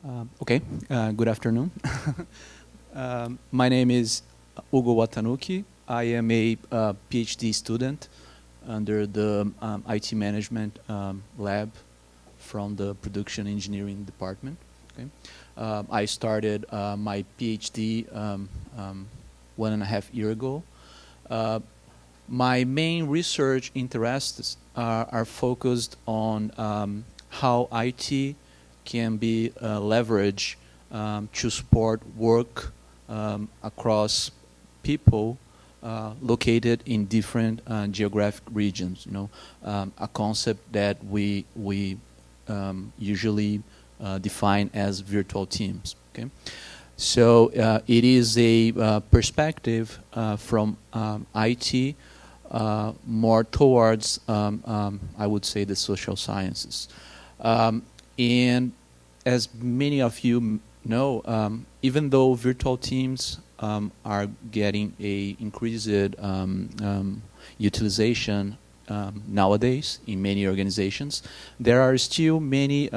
Good afternoon. My name is Hugo Watanuki. I am a PhD student under the IT management lab from the production engineering department. Okay. I started my PhD 1.5 years ago. My main research interests are focused on how IT can be leveraged to support work across people located in different geographic regions. A concept that we usually define as virtual teams. Okay, so it is a perspective from IT more towards, I would say, the social sciences. And as many of you know, even though virtual teams are getting a increased utilization nowadays in many organizations, there are still many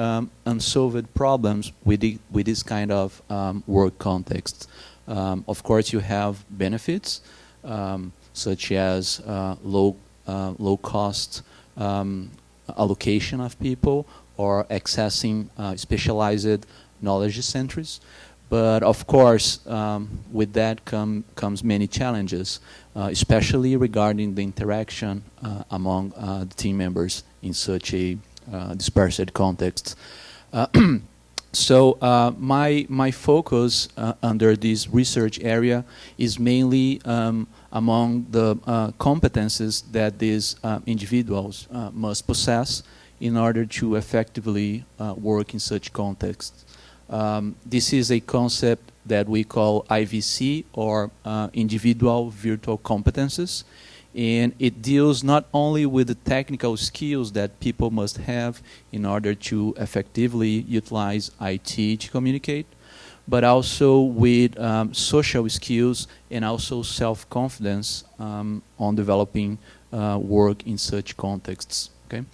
unsolved problems with this kind of work context. Of course, you have benefits such as low cost allocation of people, or accessing specialized knowledge centers. But of course, with that comes many challenges, especially regarding the interaction among the team members in such a dispersed context. So my focus under this research area is mainly among the competences that these individuals must possess in order to effectively work in such contexts. This is a concept that we call IVC, or individual virtual competences, and it deals not only with the technical skills that people must have in order to effectively utilize IT to communicate, but also with social skills and also self-confidence on developing work in such contexts. Okay.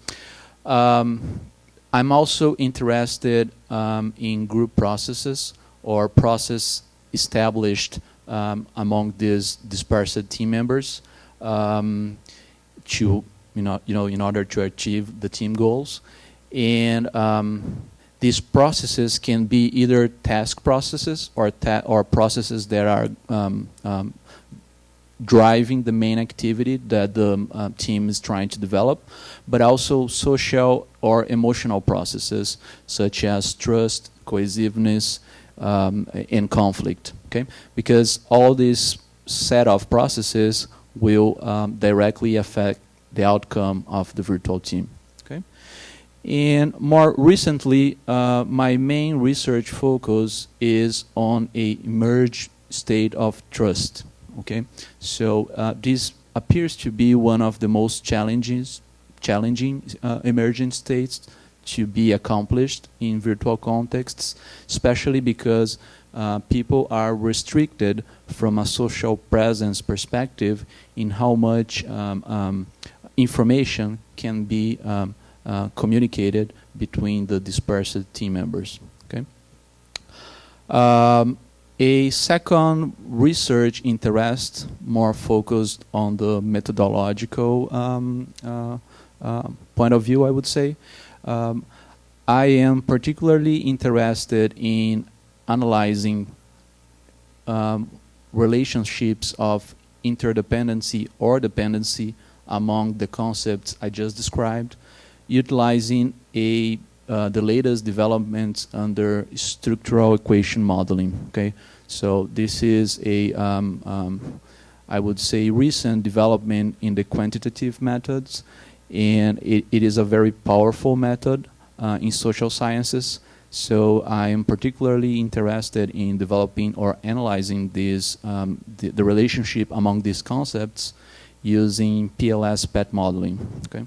I'm also interested in group processes or process established among these dispersed team members to in order to achieve the team goals. And these processes can be either task processes or processes that are driving the main activity that the team is trying to develop, but also social or emotional processes such as trust, cohesiveness, and conflict. Okay, because all these set of processes will directly affect the outcome of the virtual team. Okay, and more recently, my main research focus is on a emerged state of trust. Okay, so this appears to be one of the most challenging emerging states to be accomplished in virtual contexts, especially because people are restricted from a social presence perspective in how much information can be communicated between the dispersed team members. Okay. A second research interest, more focused on the methodological point of view, I would say. I am particularly interested in analyzing relationships of interdependency or dependency among the concepts I just described, utilizing the latest developments under structural equation modeling. Okay, so this is a I would say recent development in the quantitative methods, and it is a very powerful method in social sciences. So I am particularly interested in developing or analyzing these the relationship among these concepts using PLS-PET modeling. Okay,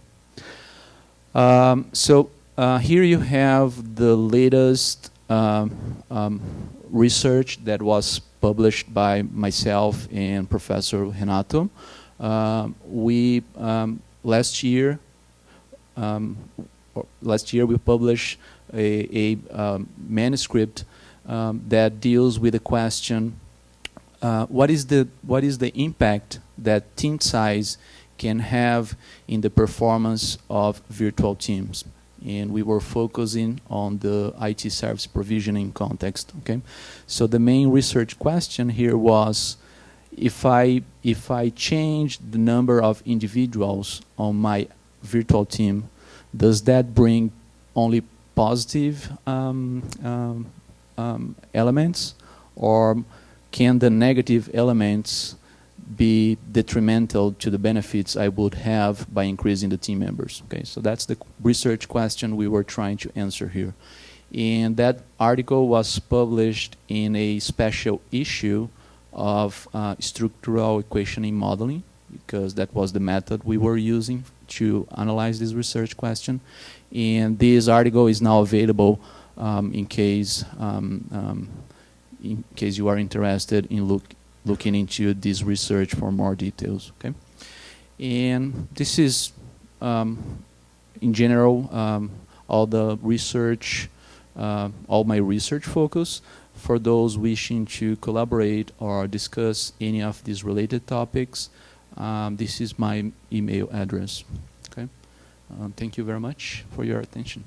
here you have the latest research that was published by myself and Professor Renato. Last year we published a manuscript that deals with the question, what is the impact that team size can have in the performance of virtual teams? And we were focusing on the IT service provisioning context. Okay, so the main research question here was, if I change the number of individuals on my virtual team, does that bring only positive elements, or can the negative elements be detrimental to the benefits I would have by increasing the team members? Okay, so that's the research question we were trying to answer here. And that article was published in a special issue of structural equationing modeling, because that was the method we were using to analyze this research question. And this article is now available in case you are interested in looking into this research for more details. Okay, and this is in general all the research, all my research focus. For those wishing to collaborate or discuss any of these related topics, this is my email address. Okay, thank you very much for your attention.